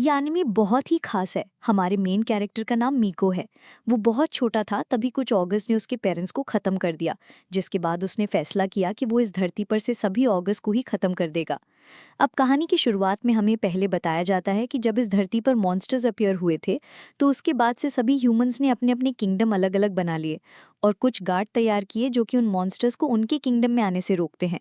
ये एनिमे बहुत ही खास है। हमारे मेन कैरेक्टर का नाम मीको है। वो बहुत छोटा था तभी कुछ ऑगस्ट ने उसके पेरेंट्स को ख़त्म कर दिया, जिसके बाद उसने फैसला किया कि वो इस धरती पर से सभी ऑगस्ट को ही ख़त्म कर देगा। अब कहानी की शुरुआत में हमें पहले बताया जाता है कि जब इस धरती पर मॉन्स्टर्स अपीयर हुए थे, तो उसके बाद से सभी ह्यूमंस ने अपने अपने किंगडम अलग अलग बना लिए और कुछ गार्ड तैयार किए जो कि उन मॉन्स्टर्स को उनके किंगडम में आने से रोकते हैं।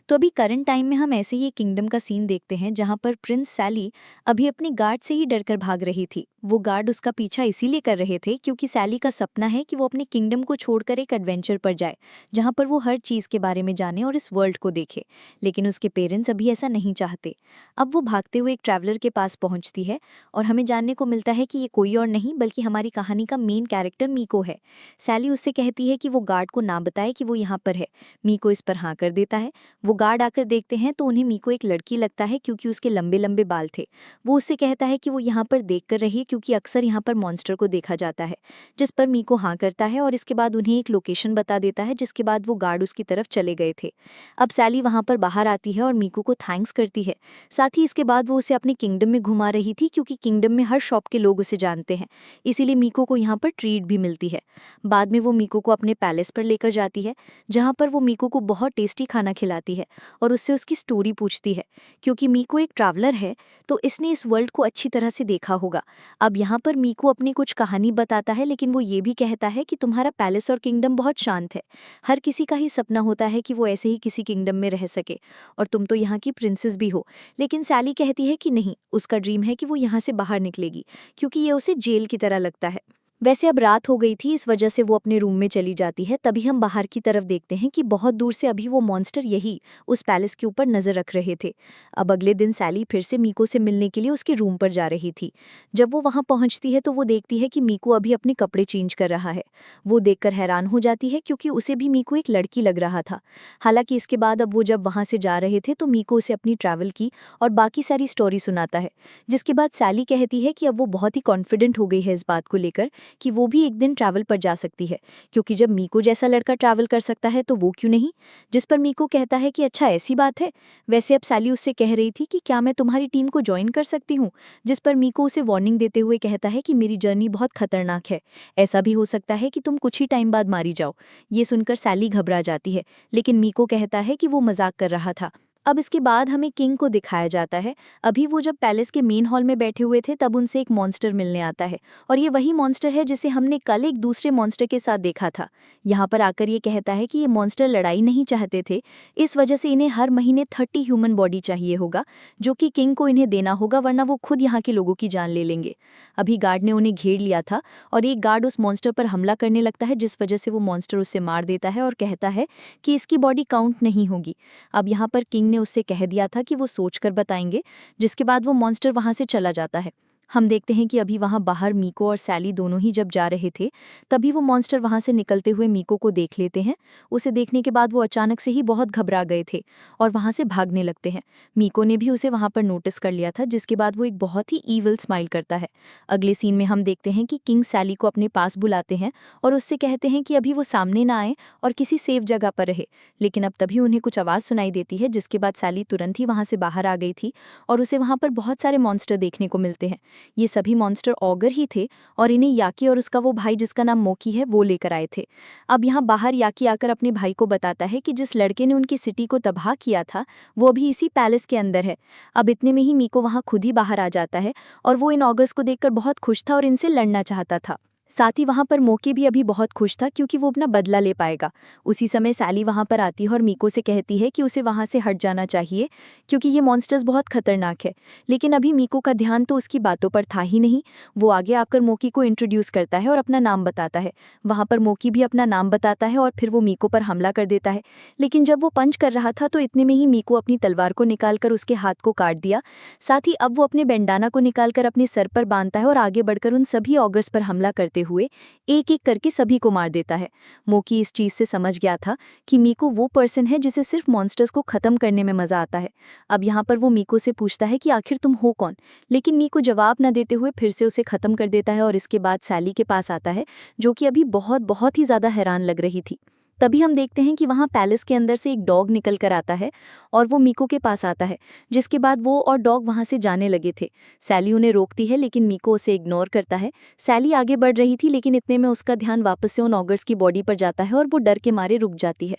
तो अभी करंट टाइम में हम ऐसे ही एक किंगडम का सीन देखते हैं जहाँ पर प्रिंस सैली अभी अपने गार्ड से ही डरकर भाग रही थी। वो गार्ड उसका पीछा इसीलिए कर रहे थे क्योंकि सैली का सपना है कि वो अपने किंगडम को छोड़कर एक एडवेंचर पर जाए, जहाँ पर वो हर चीज़ के बारे में जाने और इस वर्ल्ड को देखे। लेकिन उसके पेरेंट्स अभी ऐसा नहीं चाहते। अब वो भागते हुए एक ट्रैवलर के पास पहुंचती है और हमें जानने को मिलता है कि ये कोई और नहीं बल्कि हमारी कहानी का मेन कैरेक्टर मीको है। सैली उससे कहती है कि वो गार्ड को ना बताए कि वो यहाँ पर है। मीको इस पर हाँ कर देता है। वो गार्ड आकर देखते हैं तो उन्हें मीको एक लड़की लगता है क्योंकि उसके लंबे लंबे बाल थे। वो उससे कहता है कि वो यहाँ पर देख कर रही क्योंकि अक्सर यहाँ पर मॉन्स्टर को देखा जाता है, जिस पर मीको हाँ करता है और इसके बाद उन्हें एक लोकेशन बता देता है, जिसके बाद वो गार्ड उसकी तरफ चले गए थे। अब सैली वहाँ पर बाहर आती है और मीको को थैंक्स करती है। साथ ही इसके बाद वो उसे अपने किंगडम में घुमा रही थी क्योंकि किंगडम में हर शॉप के लोग उसे जानते हैं, इसीलिए मीको को यहाँ पर ट्रीट भी मिलती है। बाद में वो मीको को अपने पैलेस पर लेकर जाती है, जहाँ पर वो मीको को बहुत टेस्टी खाना खिलाती है और उससे उसकी स्टोरी पूछती है। क्योंकि मीको एक ट्रैवलर है तो इसने इस वर्ल्ड को अच्छी तरह से देखा होगा। अब यहाँ पर मीको अपनी कुछ कहानी बताता है, लेकिन वो ये भी कहता है कि तुम्हारा पैलेस और किंगडम बहुत शांत है। हर किसी का ही सपना होता है कि वो ऐसे ही किसी किंगडम में रह सके, और तुम तो यहाँ की प्रिंसेस भी हो। लेकिन सैली कहती है कि नहीं, उसका ड्रीम है कि वो यहाँ से बाहर निकलेगी क्योंकि ये उसे जेल की तरह लगता है। वैसे अब रात हो गई थी, इस वजह से वो अपने रूम में चली जाती है। तभी हम बाहर की तरफ देखते हैं कि बहुत दूर से अभी वो मॉन्स्टर यही उस पैलेस के ऊपर नजर रख रहे थे। अब अगले दिन सैली फिर से मीको से मिलने के लिए उसके रूम पर जा रही थी। जब वो वहां पहुंचती है तो वो देखती है कि मीको अभी अपने कपड़े चेंज कर रहा है। वो देखकर हैरान हो जाती है क्योंकि उसे भी मीको एक लड़की लग रहा था। हालांकि इसके बाद अब वो जब वहां से जा रहे थे तो मीको उसे अपनी ट्रैवल की और बाकी सारी स्टोरी सुनाता है, जिसके बाद सैली कहती है कि अब वो बहुत ही कॉन्फिडेंट हो गई है इस बात को लेकर कि वो भी एक दिन ट्रैवल पर जा सकती है, क्योंकि जब मीको जैसा लड़का ट्रैवल कर सकता है तो वो क्यों नहीं। जिस पर मीको कहता है कि अच्छा ऐसी बात है। वैसे अब सैली उससे कह रही थी कि क्या मैं तुम्हारी टीम को ज्वाइन कर सकती हूँ, जिस पर मीको उसे वार्निंग देते हुए कहता है कि मेरी जर्नी बहुत खतरनाक है, ऐसा भी हो सकता है कि तुम कुछ ही टाइम बाद मारी जाओ। ये सुनकर सैली घबरा जाती है, लेकिन मीको कहता है कि वो मजाक कर रहा था। अब इसके बाद हमें किंग को दिखाया जाता है। अभी वो जब पैलेस के मेन हॉल में बैठे हुए थे तब उनसे एक मॉन्स्टर मिलने आता है, और ये वही मॉन्स्टर है जिसे हमने कल एक दूसरे मॉन्स्टर के साथ देखा था। यहाँ पर आकर ये कहता है कि ये मॉन्स्टर लड़ाई नहीं चाहते थे, इस वजह से इन्हें हर महीने 30 ह्यूमन बॉडी चाहिए होगा, जो कि किंग को इन्हें देना होगा, वरना वो खुद यहाँ के लोगों की जान ले लेंगे। अभी गार्ड ने उन्हें घेर लिया था और एक गार्ड उस मॉन्स्टर पर हमला करने लगता है, जिस वजह से वो मॉन्स्टर उसे मार देता है और कहता है कि इसकी बॉडी काउंट नहीं होगी। अब यहाँ पर किंग ने उससे कह दिया था कि वो सोचकर बताएंगे, जिसके बाद वो मॉन्स्टर वहां से चला जाता है। हम देखते हैं कि अभी वहां बाहर मीको और सैली दोनों ही जब जा रहे थे, तभी वो मॉन्स्टर वहां से निकलते हुए मीको को देख लेते हैं। उसे देखने के बाद वो अचानक से ही बहुत घबरा गए थे और वहां से भागने लगते हैं। मीको ने भी उसे वहां पर नोटिस कर लिया था, जिसके बाद वो एक बहुत ही ईविल स्माइल करता है। अगले सीन में हम देखते हैं कि किंग सैली को अपने पास बुलाते हैं और उससे कहते हैं कि अभी वो सामने ना आए और किसी सेफ जगह पर रहे। लेकिन अब तभी उन्हें कुछ आवाज़ सुनाई देती है, जिसके बाद सैली तुरंत ही वहां से बाहर आ गई थी और उसे वहां पर बहुत सारे मॉन्स्टर देखने को मिलते हैं। ये सभी मॉन्स्टर ऑगर ही थे और इन्हें याकी और उसका वो भाई जिसका नाम मोकी है वो लेकर आए थे। अब यहाँ बाहर याकी आकर अपने भाई को बताता है कि जिस लड़के ने उनकी सिटी को तबाह किया था वो अभी इसी पैलेस के अंदर है। अब इतने में ही मीको वहाँ खुद ही बाहर आ जाता है और वो इन ऑगर्स को देखकर बहुत खुश था और इनसे लड़ना चाहता था। साथ ही वहां पर मोकी भी अभी बहुत खुश था क्योंकि वो अपना बदला ले पाएगा। उसी समय सैली वहां पर आती है और मीको से कहती है कि उसे वहां से हट जाना चाहिए क्योंकि ये मॉन्स्टर्स बहुत खतरनाक है। लेकिन अभी मीको का ध्यान तो उसकी बातों पर था ही नहीं। वो आगे आकर मोकी को इंट्रोड्यूस करता है और अपना नाम बताता है। वहां पर मोकी भी अपना नाम बताता है और फिर वो मीको पर हमला कर देता है। लेकिन जब वो पंच कर रहा था तो इतने में ही मीको अपनी तलवार को निकालकर उसके हाथ को काट दिया। साथ ही अब वो अपने बैंडाना को निकालकर अपने सर पर बांधता है और आगे बढ़कर उन सभी ऑगर्स पर हमला करते हुए एक एक करके सभी को मार देता है। मोकी इस चीज से समझ गया था कि मीको वो पर्सन है जिसे सिर्फ मॉन्स्टर्स को खत्म करने में मजा आता है। अब यहाँ पर वो मीको से पूछता है कि आखिर तुम हो कौन, लेकिन मीको जवाब न देते हुए फिर से उसे खत्म कर देता है और इसके बाद सैली के पास आता है, जो कि अभी बहुत बहुत ही ज्यादा हैरान लग रही थी। तभी हम देखते हैं कि वहाँ पैलेस के अंदर से एक डॉग निकल कर आता है और वो मीको के पास आता है, जिसके बाद वो और डॉग वहाँ से जाने लगे थे। सैली उन्हें रोकती है लेकिन मीको उसे इग्नोर करता है। सैली आगे बढ़ रही थी लेकिन इतने में उसका ध्यान वापस से उन ऑगर्स की बॉडी पर जाता है और वो डर के मारे रुक जाती है।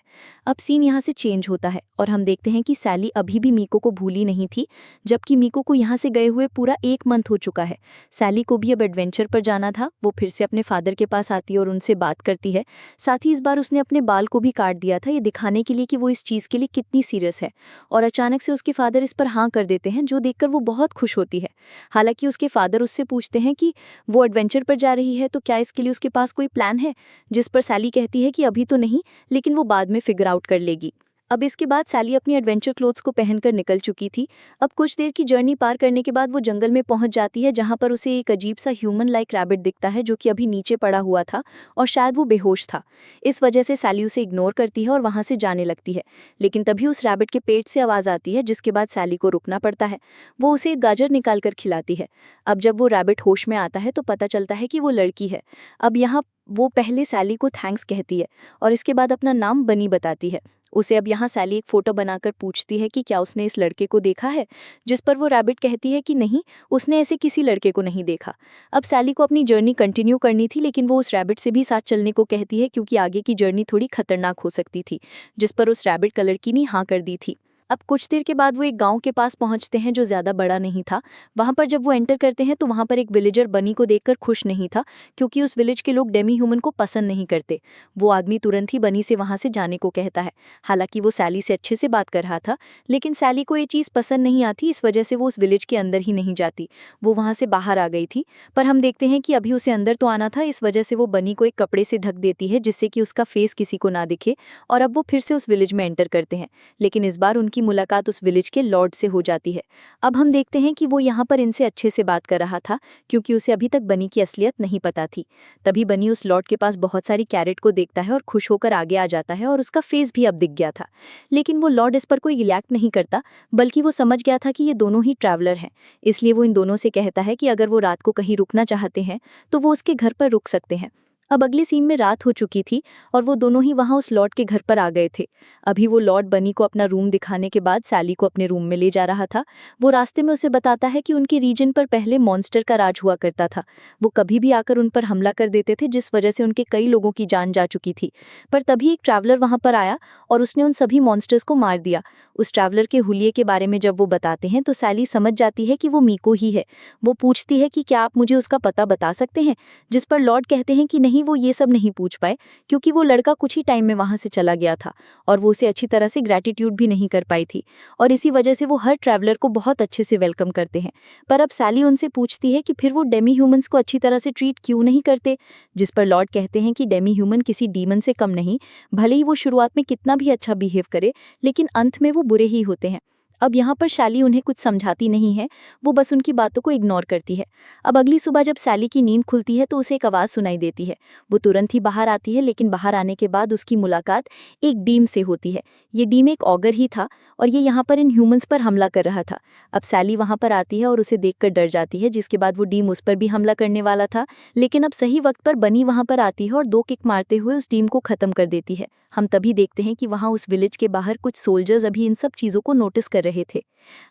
अब सीन यहाँ से चेंज होता है और हम देखते हैं कि सैली अभी भी मीको को भूली नहीं थी, जबकि मीको को यहाँ से गए हुए पूरा 1 मंथ हो चुका है। सैली को भी अब एडवेंचर पर जाना था। वो फिर से अपने फादर के पास आती है और उनसे बात करती है। साथ ही इस बार उसने अपने बाल को भी काट दिया था, ये दिखाने के लिए कि वो इस चीज़ के लिए कितनी सीरियस है। और अचानक से उसके फादर इस पर हाँ कर देते हैं, जो देखकर वो बहुत खुश होती है। हालांकि उसके फादर उससे पूछते हैं कि वो एडवेंचर पर जा रही है तो क्या इसके लिए उसके पास कोई प्लान है, जिस पर सैली कहती है कि अभी तो नहीं, लेकिन वो बाद में फिगर आउट कर लेगी। अब इसके बाद सैली अपनी एडवेंचर क्लोथ्स को पहनकर निकल चुकी थी। अब कुछ देर की जर्नी पार करने के बाद वो जंगल में पहुंच जाती है, जहां पर उसे एक अजीब सा ह्यूमन लाइक रैबिट दिखता है जो कि अभी नीचे पड़ा हुआ था और शायद वो बेहोश था। इस वजह से सैली उसे इग्नोर करती है और वहां से जाने लगती है। लेकिन तभी उस रैबिट के पेट से आवाज़ आती है, जिसके बाद सैली को रुकना पड़ता है। वो उसे एक गाजर निकाल कर खिलाती है। अब जब वो रैबिट होश में आता है तो पता चलता है कि वो लड़की है। अब यहाँ वो पहले सैली को थैंक्स कहती है और इसके बाद अपना नाम बनी बताती है। उसे अब यहाँ सैली एक फ़ोटो बनाकर पूछती है कि क्या उसने इस लड़के को देखा है, जिस पर वो रैबिट कहती है कि नहीं, उसने ऐसे किसी लड़के को नहीं देखा। अब सैली को अपनी जर्नी कंटिन्यू करनी थी, लेकिन वो उस रैबिट से भी साथ चलने को कहती है क्योंकि आगे की जर्नी थोड़ी खतरनाक हो सकती थी, जिस पर उस रैबिट का लड़की ने हाँ कर दी थी। अब कुछ देर के बाद वो एक गांव के पास पहुंचते हैं जो ज़्यादा बड़ा नहीं था। वहां पर जब वो एंटर करते हैं तो वहां पर एक विलेजर बनी को देखकर खुश नहीं था, क्योंकि उस विलेज के लोग डेमी ह्यूमन को पसंद नहीं करते। वो आदमी तुरंत ही बनी से वहां से जाने को कहता है। हालांकि वो सैली से अच्छे से बात कर रहा था, लेकिन सैली को ये चीज़ पसंद नहीं आती, इस वजह से वो उस विलेज के अंदर ही नहीं जाती। वो वहां से बाहर आ गई थी, पर हम देखते हैं कि अभी उसे अंदर तो आना था, इस वजह से वो बनी को एक कपड़े से ढक देती है जिससे कि उसका फेस किसी को ना दिखे। और अब वो फिर से उस विलेज में एंटर करते हैं, लेकिन इस बार उनकी मुलाकात उस विलेज के लॉर्ड से हो जाती है। अब हम देखते हैं कि वो यहाँ पर इनसे अच्छे से बात कर रहा था, क्योंकि उसे अभी तक बनी की असलियत नहीं पता थी। तभी बनी उस लॉर्ड के पास बहुत सारी कैरेट को देखता है और खुश होकर आगे आ जाता है और उसका फेस भी अब दिख गया था। लेकिन वो लॉर्ड इस पर कोई रिएक्ट नहीं करता, बल्कि वो समझ गया था कि ये दोनों ही ट्रैवलर हैं। इसलिए वो इन दोनों से कहता है कि अगर वो रात को कहीं रुकना चाहते हैं तो वो उसके घर पर रुक सकते हैं। अब अगले सीन में रात हो चुकी थी और वो दोनों ही वहां उस लॉर्ड के घर पर आ गए थे। अभी वो लॉर्ड बनी को अपना रूम दिखाने के बाद सैली को अपने रूम में ले जा रहा था। वो रास्ते में उसे बताता है कि उनके रीजन पर पहले मॉन्स्टर का राज हुआ करता था। वो कभी भी आकर उन पर हमला कर देते थे, जिस वजह से उनके कई लोगों की जान जा चुकी थी। पर तभी एक ट्रैवलर वहां पर आया और उसने उन सभी मॉन्स्टर्स को मार दिया। उस ट्रैवलर के हुलिये के बारे में जब वो बताते हैं तो सैली समझ जाती है कि वो मीको ही है। वो पूछती है कि क्या आप मुझे उसका पता बता सकते हैं, जिस पर लॉर्ड कहते हैं कि नहीं, वो ये सब नहीं पूछ पाए, क्योंकि वो लड़का कुछ ही टाइम में वहां से चला गया था और वो उसे अच्छी तरह से ग्रैटिट्यूड भी नहीं कर पाई थी, और इसी वजह से वो हर ट्रैवलर को बहुत अच्छे से वेलकम करते हैं। पर अब सैली उनसे पूछती है कि फिर वो डेमी ह्यूमंस को अच्छी तरह से ट्रीट क्यों नहीं करते, जिस पर लॉर्ड कहते हैं कि डेमी ह्यूमन किसी डीमन से कम नहीं, भले ही वो शुरुआत में कितना भी अच्छा बिहेव करे, लेकिन अंत में वो बुरे ही होते हैं। अब यहाँ पर सैली उन्हें कुछ समझाती नहीं है, वो बस उनकी बातों को इग्नोर करती है। अब अगली सुबह जब सैली की नींद खुलती है तो उसे एक आवाज़ सुनाई देती है। वो तुरंत ही बाहर आती है, लेकिन बाहर आने के बाद उसकी मुलाकात एक डीम से होती है। ये डीम एक ऑगर ही था और ये यहाँ पर इन ह्यूमंस पर हमला कर रहा था। अब सैली वहाँ पर आती है और उसे देखकर डर जाती है, जिसके बाद वो डीम उस पर भी हमला करने वाला था, लेकिन अब सही वक्त पर बनी वहाँ पर आती है और 2 किक मारते हुए उस डीम को ख़त्म कर देती है। हम तभी देखते हैं कि वहाँ उस विलेज के बाहर कुछ सोल्जर्स अभी इन सब चीज़ों को नोटिस कर रहे थे।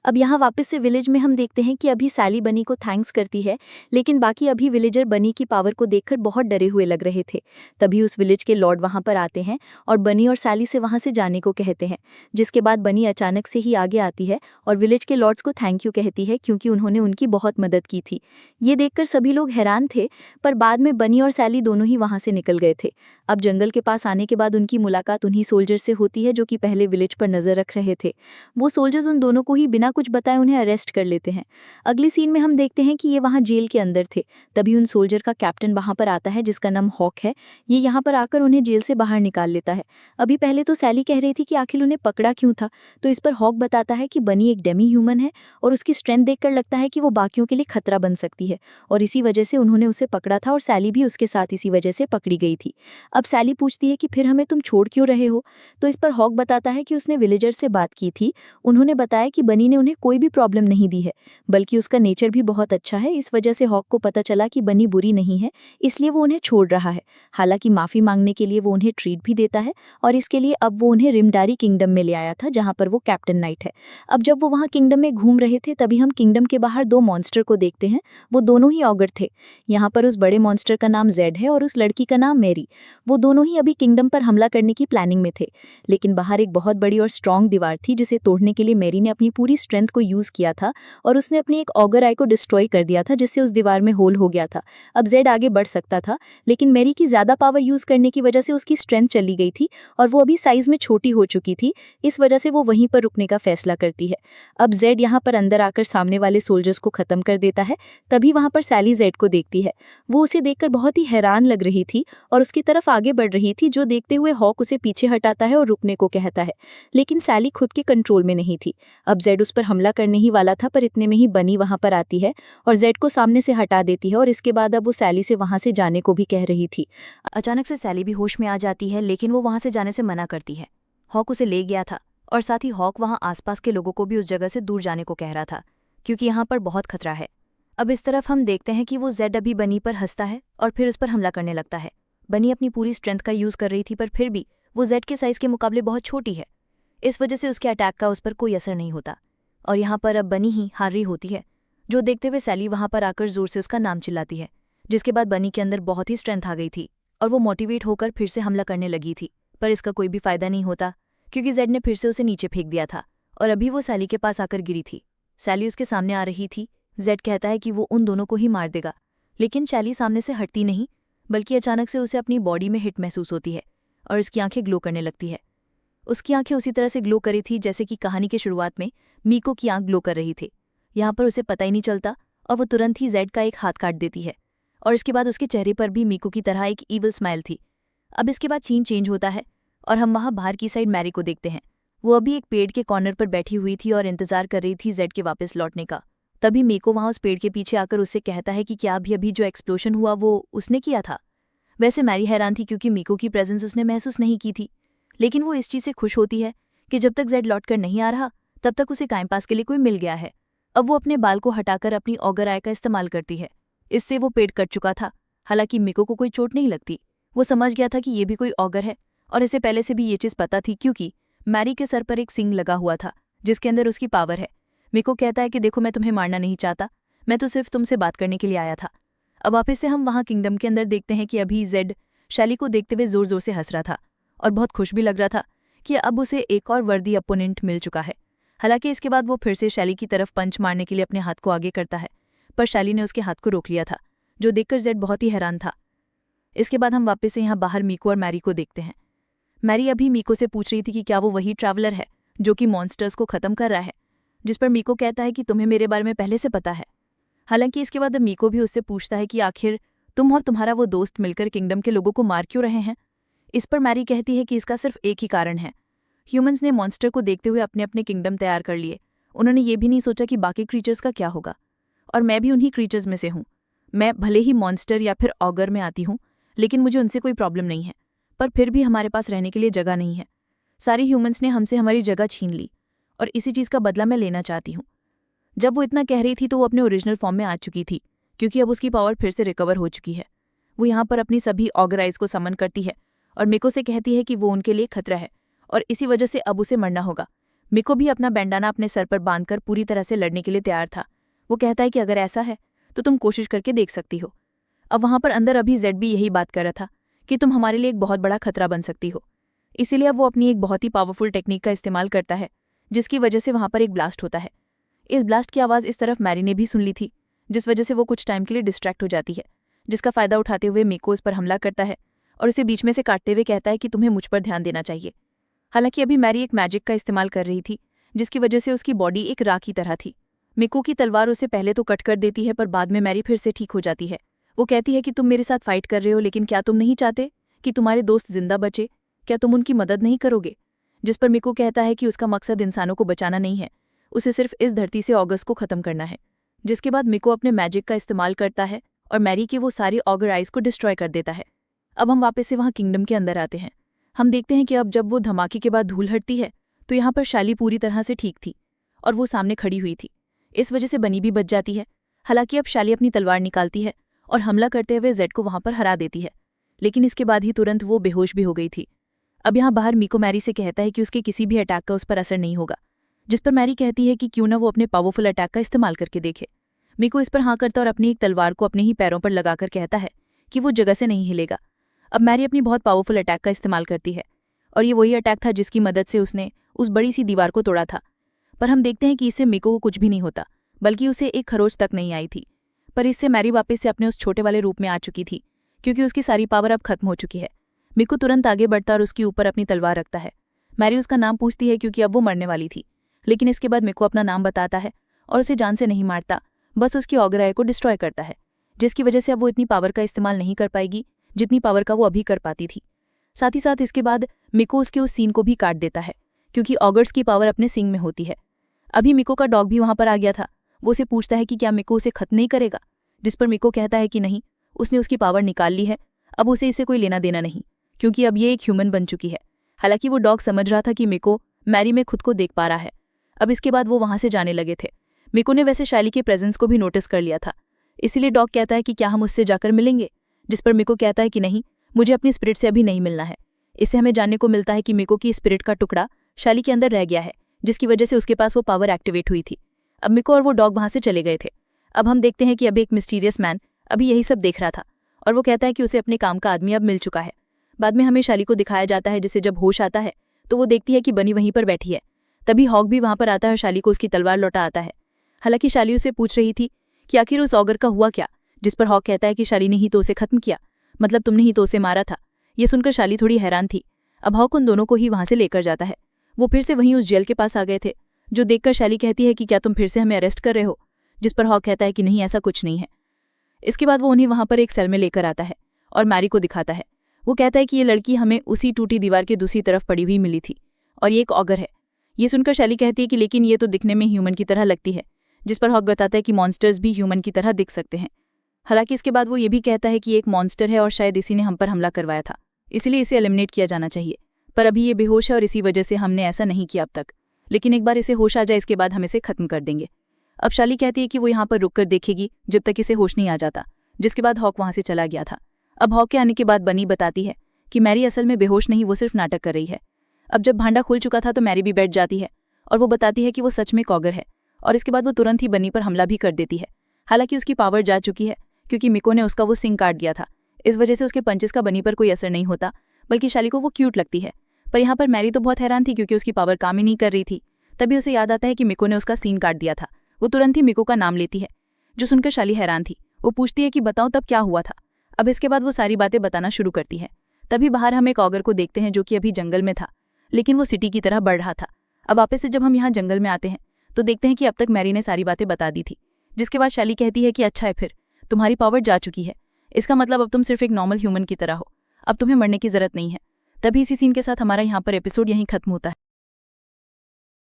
अब यहाँ वापस से विलेज में हम देखते हैं कि अभी सैली बनी को थैंक्स करती है, लेकिन बाकी अभी विलेजर बनी की पावर को देखकर बहुत डरे हुए लग रहे थे। तभी उस विलेज के लॉर्ड वहाँ पर आते हैं और बनी और सैली से वहाँ से जाने को कहते हैं, जिसके बाद बनी अचानक से ही आगे आती है और विलेज के लॉर्ड्स को थैंक यू कहती है, क्योंकि उन्होंने उनकी बहुत मदद की थी। ये देखकर सभी लोग हैरान थे, पर बाद में बनी और सैली दोनों ही वहाँ से निकल गए थे। अब जंगल के पास आने के बाद उनकी मुलाकात उन्हीं सोल्जर्स से होती है जो कि पहले विलेज पर नजर रख रहे थे। वो सोल्जर्स उन दोनों को ही बिना कुछ बताए उन्हें अरेस्ट कर लेते हैं। अगली सीन में हम देखते हैं कि ये वहाँ जेल के अंदर थे। तभी उन सोल्जर का कैप्टन वहाँ पर आता है, जिसका नाम हॉक है। ये यहाँ पर आकर उन्हें जेल से बाहर निकाल लेता है। अभी पहले तो सैली कह रही थी कि आखिर उन्हें पकड़ा क्यों था, तो इस पर हॉक बताता है कि बनी एक डेमी ह्यूमन है और उसकी स्ट्रेंथ देखकर लगता है कि वो बाकियों के लिए खतरा बन सकती है, और इसी वजह से उन्होंने उसे पकड़ा था और सैली भी उसके साथ इसी वजह से पकड़ी गई थी। अब सैली पूछती है कि फिर हमें तुम छोड़ क्यों रहे हो, तो इस पर हॉक बताता है कि उसने विलेजर से बात की थी। उन्होंने बताया कि बनी ने उन्हें कोई भी प्रॉब्लम नहीं दी है, बल्कि उसका नेचर भी बहुत अच्छा है। इस वजह से हॉक को पता चला कि बनी बुरी नहीं है, इसलिए वो उन्हें छोड़ रहा है। हालांकि माफ़ी मांगने के लिए वो उन्हें ट्रीट भी देता है और इसके लिए अब वो उन्हें रिमडारी किंगडम में ले आया था, जहाँ पर वो कैप्टन नाइट है। अब जब वो वहाँ किंगडम में घूम रहे थे तभी हम किंगडम के बाहर दो मॉन्स्टर को देखते हैं। वो दोनों ही ऑगर थे। यहाँ पर उस बड़े मॉन्स्टर का नाम जेड है और उस लड़की का नाम मैरी। वो दोनों ही अभी किंगडम पर हमला करने की प्लानिंग में थे, लेकिन बाहर एक बहुत बड़ी और स्ट्रॉन्ग दीवार थी जिसे तोड़ने के लिए मैरी ने अपनी पूरी स्ट्रेंथ को यूज किया था और उसने अपनी एक ऑगर आई को डिस्ट्रॉय कर दिया था, जिससे उस दीवार में होल हो गया था। अब जेड आगे बढ़ सकता था, लेकिन मैरी की ज्यादा पावर यूज करने की वजह से उसकी स्ट्रेंथ चली गई थी और वो अभी साइज में छोटी हो चुकी थी। इस वजह से वो वहीं पर रुकने का फैसला करती है। अब जेड यहाँ पर अंदर आकर सामने वाले सोल्जर्स को खत्म कर देता है। तभी वहां पर सैली जेड को देखती है। वो उसे देखकर बहुत ही हैरान लग रही थी और उसकी तरफ आगे बढ़ रही थी, जो देखते हुए हॉक उसे पीछे हटाता है और रुकने को कहता है, लेकिन सैली खुद के कंट्रोल में नहीं थी। अब जेड उस पर हमला करने ही वाला था, पर इतने में ही बनी वहां पर आती है और जेड को सामने से हटा देती है और इसके बाद अब वो सैली से वहां से जाने को भी कह रही थी। अचानक से सैली भी होश में आ जाती है, लेकिन वो वहां से जाने से मना करती है। हॉक उसे ले गया था और साथ ही हॉक वहां आसपास के लोगों को भी उस जगह से दूर जाने को कह रहा था, क्योंकि यहाँ पर बहुत खतरा है। अब इस तरफ हम देखते हैं कि वो जेड अभी बनी पर हंसता है और फिर उस पर हमला करने लगता है। बनी अपनी पूरी स्ट्रेंथ का यूज कर रही थी, पर फिर भी वो जेड के साइज के मुकाबले बहुत छोटी है। इस वजह से उसके अटैक का उस पर कोई असर नहीं होता और यहाँ पर अब बनी ही हार रही होती है, जो देखते हुए सैली वहां पर आकर जोर से उसका नाम चिल्लाती है। जिसके बाद बनी के अंदर बहुत ही स्ट्रेंथ आ गई थी और वो मोटिवेट होकर फिर से हमला करने लगी थी, पर इसका कोई भी फायदा नहीं होता, क्योंकि जेड ने फिर से उसे नीचे फेंक दिया था और अभी वो सैली के पास आकर गिरी थी। सैली उसके सामने आ रही थी। जेड कहता है कि वो उन दोनों को ही मार देगा, लेकिन सैली सामने से हटती नहीं, बल्कि अचानक से उसे अपनी बॉडी में हिट महसूस होती है और उसकी आंखें ग्लो करने लगती है। उसकी आंखें उसी तरह से ग्लो करी थी जैसे कि कहानी के शुरुआत में मीको की आंख ग्लो कर रही थी। यहाँ पर उसे पता ही नहीं चलता और वो तुरंत ही जेड का एक हाथ काट देती है और इसके बाद उसके चेहरे पर भी मीको की तरह एक ईविल स्माइल थी। अब इसके बाद सीन चेंज होता है और हम वहाँ बाहर की साइड मैरी को देखते हैं। वो अभी एक पेड़ के कॉर्नर पर बैठी हुई थी और इंतजार कर रही थी जेड के वापस लौटने का। तभी मीको वहाँ उस पेड़ के पीछे आकर उससे कहता है कि क्या अभी जो एक्सप्लोजन हुआ वो उसने किया था। वैसे मैरी हैरान थी, क्योंकि मीको की प्रेजेंस उसने महसूस नहीं की थी, लेकिन वो इस चीज़ से खुश होती है कि जब तक जेड लौट कर नहीं आ रहा तब तक उसे टाइम पास के लिए कोई मिल गया है। अब वो अपने बाल को हटाकर अपनी ऑगर आई का इस्तेमाल करती है। इससे वो पेड़ कट चुका था। हालांकि मीको को कोई चोट नहीं लगती। वो समझ गया था कि ये भी कोई ऑगर है और इसे पहले से भी ये चीज़ पता थी, क्योंकि मैरी के सर पर एक सिंग लगा हुआ था जिसके अंदर उसकी पावर है। मीको कहता है कि देखो, मैं तुम्हें मारना नहीं चाहता, मैं तो सिर्फ तुमसे बात करने के लिए आया था। अब वापस से हम वहाँ किंगडम के अंदर देखते हैं कि अभी जेड शैली को देखते हुए जोर जोर से हंस रहा था और बहुत खुश भी लग रहा था कि अब उसे एक और वर्दी अपोनेंट मिल चुका है। हालांकि इसके बाद वो फिर से शैली की तरफ पंच मारने के लिए अपने हाथ को आगे करता है, पर शैली ने उसके हाथ को रोक लिया था, जो देखकर जेड बहुत ही हैरान था। इसके बाद हम वापस से यहाँ बाहर मीको और मैरी को देखते हैं। मैरी अभी मीको से पूछ रही थी कि क्या वो वही ट्रैवलर है जो कि मॉन्स्टर्स को खत्म कर रहा है, जिस पर मीको कहता है कि तुम्हें मेरे बारे में पहले से पता है। हालांकि इसके बाद मीको भी उससे पूछता है कि आखिर तुम और तुम्हारा वो दोस्त मिलकर किंगडम के लोगों को मार क्यों रहे हैं। इस पर मैरी कहती है कि इसका सिर्फ एक ही कारण है। ह्यूमंस ने मॉन्स्टर को देखते हुए अपने अपने किंगडम तैयार कर लिए। उन्होंने ये भी नहीं सोचा कि बाकी क्रीचर्स का क्या होगा, और मैं भी उन्हीं क्रीचर्स में से हूँ। मैं भले ही मॉन्स्टर या फिर ऑगर में आती हूँ, लेकिन मुझे उनसे कोई प्रॉब्लम नहीं है, पर फिर भी हमारे पास रहने के लिए जगह नहीं है। सारी ह्यूमंस ने हमसे हमारी जगह छीन ली और इसी चीज़ का बदला मैं लेना चाहती हूँ। जब वो इतना कह रही थी तो वो अपने ओरिजिनल फॉर्म में आ चुकी थी, क्योंकि अब उसकी पावर फिर से रिकवर हो चुकी है। वो यहाँ पर अपनी सभी ऑगराइज को समन करती है और मिको से कहती है कि वो उनके लिए खतरा है और इसी वजह से अब उसे मरना होगा। मिको भी अपना बैंडाना अपने सर पर बांधकर पूरी तरह से लड़ने के लिए तैयार था। वो कहता है कि अगर ऐसा है तो तुम कोशिश करके देख सकती हो। अब वहाँ पर अंदर अभी जेड भी यही बात कर रहा था कि तुम हमारे लिए एक बहुत बड़ा खतरा बन सकती हो। इसीलिए अब वो अपनी एक बहुत ही पावरफुल टेक्निक का इस्तेमाल करता है, जिसकी वजह से वहाँ पर एक ब्लास्ट होता है। इस ब्लास्ट की आवाज़ इस तरफ मैरी ने भी सुन ली थी, जिस वजह से वो कुछ टाइम के लिए डिस्ट्रैक्ट हो जाती है, जिसका फ़ायदा उठाते हुए मिको उस पर हमला करता है और उसे बीच में से काटते हुए कहता है कि तुम्हें मुझ पर ध्यान देना चाहिए। हालांकि अभी मैरी एक मैजिक का इस्तेमाल कर रही थी, जिसकी वजह से उसकी बॉडी एक राख की तरह थी। मिको की तलवार उसे पहले तो कट कर देती है, पर बाद में मैरी फिर से ठीक हो जाती है। वो कहती है कि तुम मेरे साथ फाइट कर रहे हो, लेकिन क्या तुम नहीं चाहते कि तुम्हारे दोस्त जिंदा बचे? क्या तुम उनकी मदद नहीं करोगे? जिस पर मिको कहता है कि उसका मकसद इंसानों को बचाना नहीं है, उसे सिर्फ इस धरती से ऑगस्ट को खत्म करना है। जिसके बाद मिको अपने मैजिक का इस्तेमाल करता है और मैरी के वो सारे ऑगर आइज को डिस्ट्रॉय कर देता है। अब हम वापस से वहाँ किंगडम के अंदर आते हैं। हम देखते हैं कि अब जब वो धमाके के बाद धूल हटती है तो यहाँ पर शैली पूरी तरह से ठीक थी और वो सामने खड़ी हुई थी। इस वजह से बनी भी बच जाती है। हालांकि अब शाली अपनी तलवार निकालती है और हमला करते हुए जेड को वहां पर हरा देती है, लेकिन इसके बाद ही तुरंत वो बेहोश भी हो गई थी। अब यहाँ बाहर मीको मैरी से कहता है कि उसके किसी भी अटैक का उस पर असर नहीं होगा, जिस पर मैरी कहती है कि क्यों ना वो अपने पावरफुल अटैक का इस्तेमाल करके देखे। मीको इस पर हाँ करता और अपनी एक तलवार को अपने ही पैरों पर लगाकर कहता है कि वो जगह से नहीं हिलेगा। अब मैरी अपनी बहुत पावरफुल अटैक का इस्तेमाल करती है और ये वही अटैक था जिसकी मदद से उसने उस बड़ी सी दीवार को तोड़ा था। पर हम देखते हैं कि इससे मीको को कुछ भी नहीं होता, बल्कि उसे एक खरोच तक नहीं आई थी। पर इससे मैरी वापस से अपने उस छोटे वाले रूप में आ चुकी थी, क्योंकि उसकी सारी पावर अब खत्म हो चुकी है। मीको तुरंत आगे बढ़ता और उसके ऊपर अपनी तलवार रखता है। मैरी उसका नाम पूछती है क्योंकि अब वो मरने वाली थी, लेकिन इसके बाद मीको अपना नाम बताता है और उसे जान से नहीं मारता, बस उसकी ऑगर आई को डिस्ट्रॉय करता है, जिसकी वजह से अब वो इतनी पावर का इस्तेमाल नहीं कर पाएगी जितनी पावर का वो अभी कर पाती थी। साथ ही साथ इसके बाद मीको उसके उस सीन को भी काट देता है, क्योंकि ऑगर्स की पावर अपने सींग में होती है। अभी मीको का डॉग भी वहां पर आ गया था। वो उसे पूछता है कि क्या मीको उसे खत्म नहीं करेगा, जिस पर मीको कहता है कि नहीं, उसने उसकी पावर निकाल ली है, अब उसे इससे कोई लेना देना नहीं, क्योंकि अब ये एक ह्यूमन बन चुकी है। हालांकि वो डॉग समझ रहा था कि मीको मैरी में खुद को देख पा रहा है। अब इसके बाद वो वहां से जाने लगे थे। मीको ने वैसे शाली के प्रेजेंस को भी नोटिस कर लिया था, इसीलिए डॉग कहता है कि क्या हम उससे जाकर मिलेंगे, जिस पर मीको कहता है कि नहीं, मुझे अपनी स्पिरिट से अभी नहीं मिलना है। इससे हमें जानने को मिलता है कि मीको की स्पिरिट का टुकड़ा शाली के अंदर रह गया है, जिसकी वजह से उसके पास वो पावर एक्टिवेट हुई थी। अब मीको और वो डॉग वहां से चले गए थे। अब हम देखते हैं कि अभी एक मिस्टीरियस मैन अभी यही सब देख रहा था और वो कहता है कि उसे अपने काम का आदमी अब मिल चुका है। बाद में हमें शाली को दिखाया जाता है, जिसे जब होश आता है तो वो देखती है कि बनी वहीं पर बैठी है। तभी हॉक भी वहां पर आता है और शाली को उसकी तलवार लौटा आता है। हालांकि शाली उसे पूछ रही थी कि आखिर उस ऑगर का हुआ क्या, जिस पर हॉक कहता है कि शाली ने ही तो उसे खत्म किया, मतलब तुमने ही तो उसे मारा था। ये सुनकर शाली थोड़ी हैरान थी। अब हॉक उन दोनों को ही वहां से लेकर जाता है। वो फिर से वहीं उस जेल के पास आ गए थे, जो देखकर शाली कहती है कि क्या तुम फिर से हमें अरेस्ट कर रहे हो, जिस पर हॉक कहता है कि नहीं, ऐसा कुछ नहीं है। इसके बाद वो उन्हें वहां पर एक सेल में लेकर आता है और मैरी को दिखाता है। वो कहता है कि ये लड़की हमें उसी टूटी दीवार के दूसरी तरफ पड़ी हुई मिली थी और ये एक ऑगर है। ये सुनकर शाली कहती है कि लेकिन ये तो दिखने में ह्यूमन की तरह लगती है, जिस पर हॉक बताता है कि मॉन्स्टर्स भी ह्यूमन की तरह दिख सकते हैं। हालांकि इसके बाद वो ये भी कहता है कि एक मॉन्स्टर है और शायद इसी ने हम पर हमला करवाया था, इसलिए इसे एलिमिनेट किया जाना चाहिए। पर अभी ये बेहोश है और इसी वजह से हमने ऐसा नहीं किया अब तक, लेकिन एक बार इसे होश आ जाए इसके बाद हम इसे खत्म कर देंगे। अब शाली कहती है कि वो यहाँ पर रुककर देखेगी जब तक इसे होश नहीं आ जाता, जिसके बाद हॉक वहां से चला गया था। अब हॉक के आने के बाद बनी बताती है कि मैरी असल में बेहोश नहीं, वो सिर्फ नाटक कर रही है। अब जब भांडा खुल चुका था तो मैरी भी बैठ जाती है और वो बताती है कि वो सच में कॉगर है, और इसके बाद वो तुरंत ही बनी पर हमला भी कर देती है। हालांकि उसकी पावर जा चुकी है, क्योंकि मिको ने उसका वो सिंग काट दिया था। इस वजह से उसके पंचेस का बनी पर कोई असर नहीं होता, बल्कि शाली को वो क्यूट लगती है। पर यहाँ पर मैरी तो बहुत हैरान थी, क्योंकि उसकी पावर काम ही नहीं कर रही थी। तभी उसे याद आता है कि मिको ने उसका सीन काट दिया था। वो तुरंत ही मिको का नाम लेती है, जो सुनकर शाली हैरान थी। वो पूछती है कि बताओ तब क्या हुआ था। अब इसके बाद वो सारी बातें बताना शुरू करती है। तभी बाहर हम एक ऑगर को देखते हैं, जो कि अभी जंगल में था, लेकिन वो सिटी की तरह बढ़ रहा था। अब वापस से जब हम यहाँ जंगल में आते हैं तो देखते हैं कि अब तक मैरी ने सारी बातें बता दी थी, जिसके बाद शाली कहती है कि अच्छा है, फिर तुम्हारी पावर जा चुकी है, इसका मतलब अब तुम सिर्फ एक नॉर्मल ह्यूमन की तरह हो, अब तुम्हें मरने की जरूरत नहीं है। तभी इसी सीन के साथ हमारा यहाँ पर एपिसोड यहीं खत्म होता है।